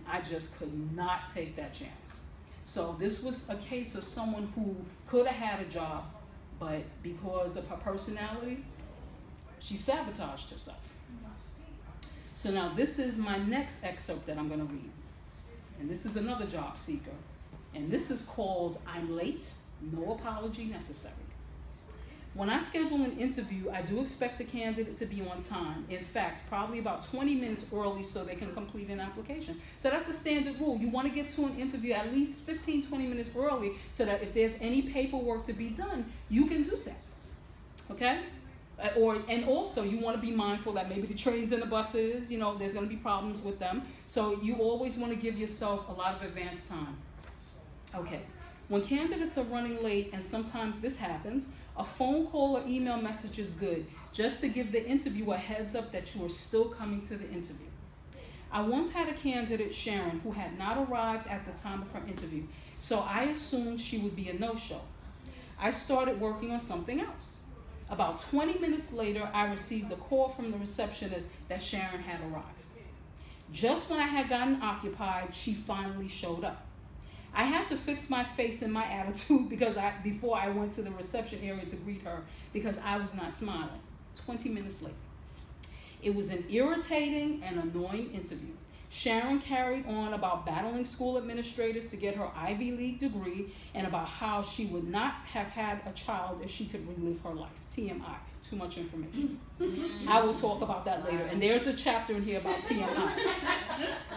I just could not take that chance. So this was a case of someone who could have had a job, but because of her personality, she sabotaged herself. So now this is my next excerpt that I'm going to read. And this is another job seeker. And this is called I'm Late, No Apology Necessary. When I schedule an interview, I do expect the candidate to be on time. In fact, probably about 20 minutes early so they can complete an application. So that's a standard rule. You want to get to an interview at least 15, 20 minutes early so that if there's any paperwork to be done, you can do that. Okay? And also you want to be mindful that maybe the trains and the buses, there's going to be problems with them. So you always want to give yourself a lot of advance time. Okay. When candidates are running late, and sometimes this happens, a phone call or email message is good, just to give the interviewer a heads up that you are still coming to the interview. I once had a candidate, Sharon, who had not arrived at the time of her interview, so I assumed she would be a no-show. I started working on something else. About 20 minutes later, I received a call from the receptionist that Sharon had arrived. Just when I had gotten occupied, she finally showed up. I had to fix my face and my attitude before I went to the reception area to greet her because I was not smiling. 20 minutes later. It was an irritating and annoying interview. Sharon carried on about battling school administrators to get her Ivy League degree and about how she would not have had a child if she could relive her life. TMI, too much information. I will talk about that later. And there's a chapter in here about TMI.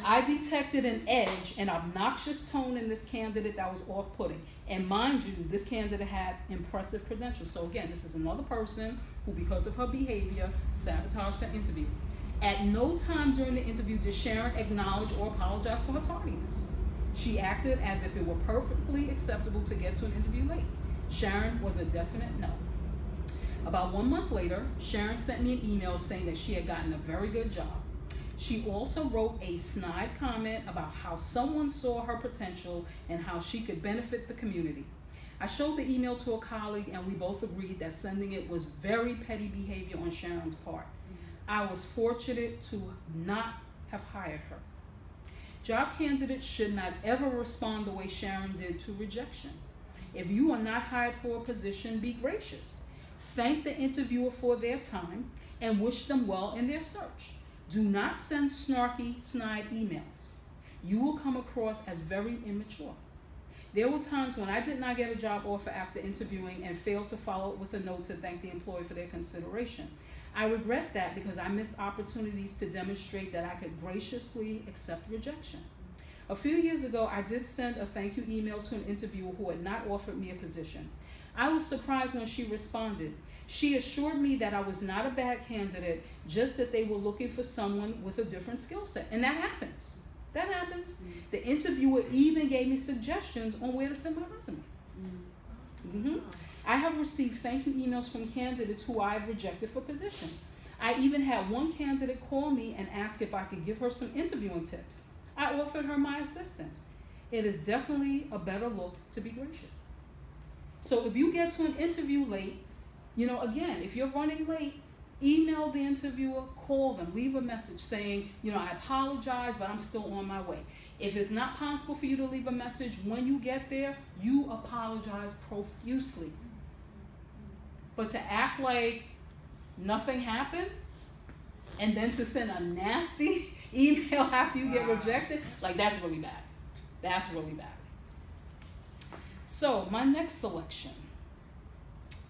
I detected an edge, an obnoxious tone in this candidate that was off-putting. And mind you, this candidate had impressive credentials. So again, this is another person who, because of her behavior, sabotaged her interview. At no time during the interview did Sharon acknowledge or apologize for her tardiness. She acted as if it were perfectly acceptable to get to an interview late. Sharon was a definite no. About 1 month later, Sharon sent me an email saying that she had gotten a very good job. She also wrote a snide comment about how someone saw her potential and how she could benefit the community. I showed the email to a colleague and we both agreed that sending it was very petty behavior on Sharon's part. I was fortunate to not have hired her. Job candidates should not ever respond the way Sharon did to rejection. If you are not hired for a position, be gracious. Thank the interviewer for their time and wish them well in their search. Do not send snarky, snide emails. You will come across as very immature. There were times when I did not get a job offer after interviewing and failed to follow up with a note to thank the employer for their consideration. I regret that because I missed opportunities to demonstrate that I could graciously accept rejection. A few years ago, I did send a thank you email to an interviewer who had not offered me a position. I was surprised when she responded. She assured me that I was not a bad candidate, just that they were looking for someone with a different skill set. And that happens. That happens. The interviewer even gave me suggestions on where to send my resume. I have received thank you emails from candidates who I have rejected for positions. I even had one candidate call me and ask if I could give her some interviewing tips. I offered her my assistance. It is definitely a better look to be gracious. So if you get to an interview late, again, if you're running late, email the interviewer, call them, leave a message saying, I apologize, but I'm still on my way. If it's not possible for you to leave a message, when you get there, you apologize profusely. But to act like nothing happened and then to send a nasty email after you get rejected, that's really bad. That's really bad. So my next selection,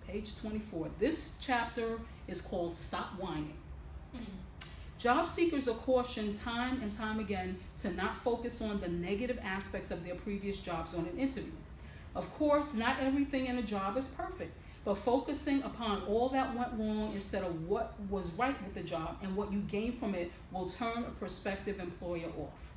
page 24. This chapter is called Stop Whining. Job seekers are cautioned time and time again to not focus on the negative aspects of their previous jobs on an interview. Of course, not everything in a job is perfect, but focusing upon all that went wrong instead of what was right with the job and what you gain from it will turn a prospective employer off.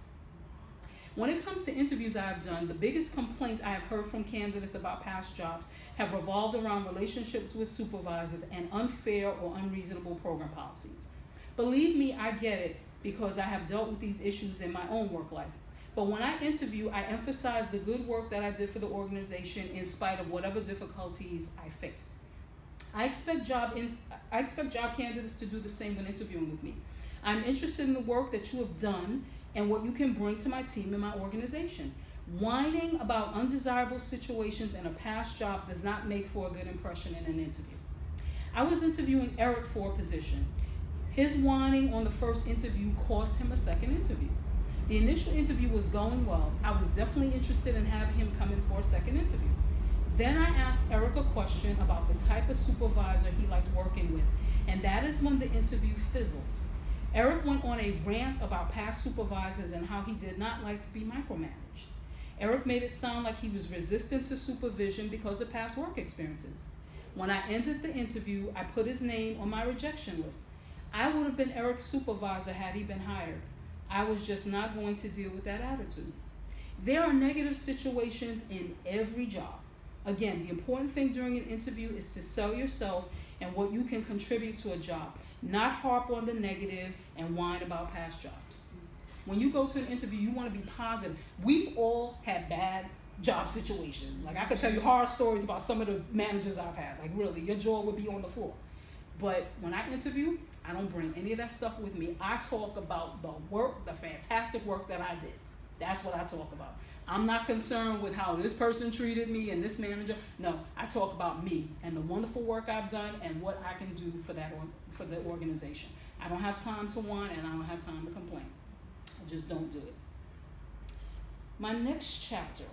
When it comes to interviews I have done, the biggest complaints I have heard from candidates about past jobs have revolved around relationships with supervisors and unfair or unreasonable program policies. Believe me, I get it because I have dealt with these issues in my own work life. But when I interview, I emphasize the good work that I did for the organization in spite of whatever difficulties I faced. I expect job candidates to do the same when interviewing with me. I'm interested in the work that you have done and what you can bring to my team and my organization. Whining about undesirable situations in a past job does not make for a good impression in an interview. I was interviewing Eric for a position. His whining on the first interview cost him a second interview. The initial interview was going well. I was definitely interested in having him come in for a second interview. Then I asked Eric a question about the type of supervisor he liked working with, and that is when the interview fizzled. Eric went on a rant about past supervisors and how he did not like to be micromanaged. Eric made it sound like he was resistant to supervision because of past work experiences. When I ended the interview, I put his name on my rejection list. I would have been Eric's supervisor had he been hired. I was just not going to deal with that attitude. There are negative situations in every job. Again, the important thing during an interview is to sell yourself and what you can contribute to a job, not harp on the negative and whine about past jobs. When you go to an interview, you want to be positive. We've all had bad job situations. Like, I could tell you horror stories about some of the managers I've had. Like, really, your jaw would be on the floor. But when I interview, I don't bring any of that stuff with me. I talk about the work, the fantastic work that I did. That's what I talk about. I'm not concerned with how this person treated me and this manager. No, I talk about me and the wonderful work I've done and what I can do for the organization. I don't have time to whine and I don't have time to complain. I just don't do it. My next chapter.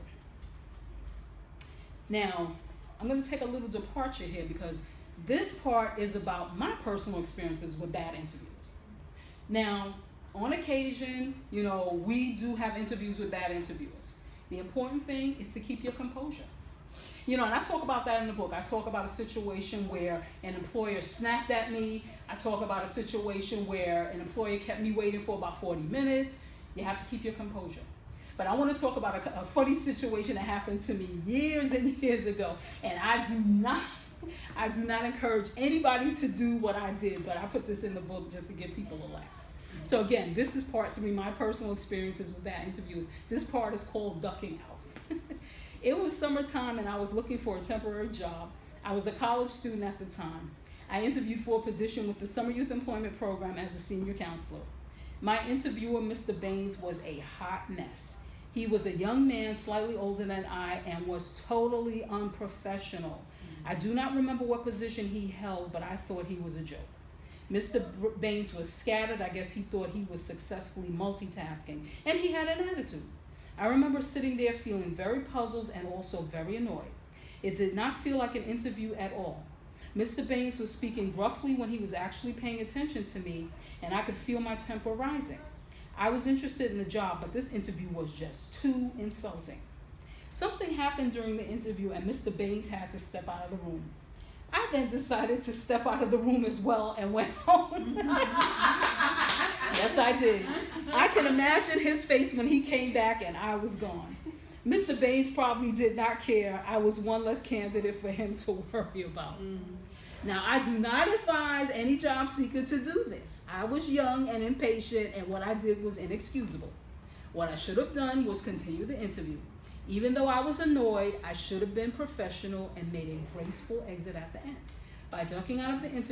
Now, I'm going to take a little departure here because this part is about my personal experiences with bad interviews. Now, on occasion, we do have interviews with bad interviewers. The important thing is to keep your composure. And I talk about that in the book. I talk about a situation where an employer snapped at me. I talk about a situation where an employer kept me waiting for about 40 minutes. You have to keep your composure. But I want to talk about a funny situation that happened to me years and years ago. And I do not encourage anybody to do what I did, but I put this in the book just to give people a laugh. So again, this is part 3, my personal experiences with bad interviews. This part is called ducking out. It was summertime and I was looking for a temporary job. I was a college student at the time. I interviewed for a position with the Summer Youth Employment Program as a senior counselor. My interviewer, Mr. Baines, was a hot mess. He was a young man, slightly older than I, and was totally unprofessional. I do not remember what position he held, but I thought he was a joke. Mr. Baines was scattered. I guess he thought he was successfully multitasking, and he had an attitude. I remember sitting there feeling very puzzled and also very annoyed. It did not feel like an interview at all. Mr. Baines was speaking gruffly when he was actually paying attention to me, and I could feel my temper rising. I was interested in the job, but this interview was just too insulting. Something happened during the interview, and Mr. Baines had to step out of the room. I then decided to step out of the room as well and went home. Yes, I did. I can imagine his face when he came back and I was gone. Mr. Baines probably did not care. I was one less candidate for him to worry about. Now, I do not advise any job seeker to do this. I was young and impatient, and what I did was inexcusable. What I should have done was continue the interview. Even though I was annoyed, I should have been professional and made a graceful exit at the end. By ducking out of the interview,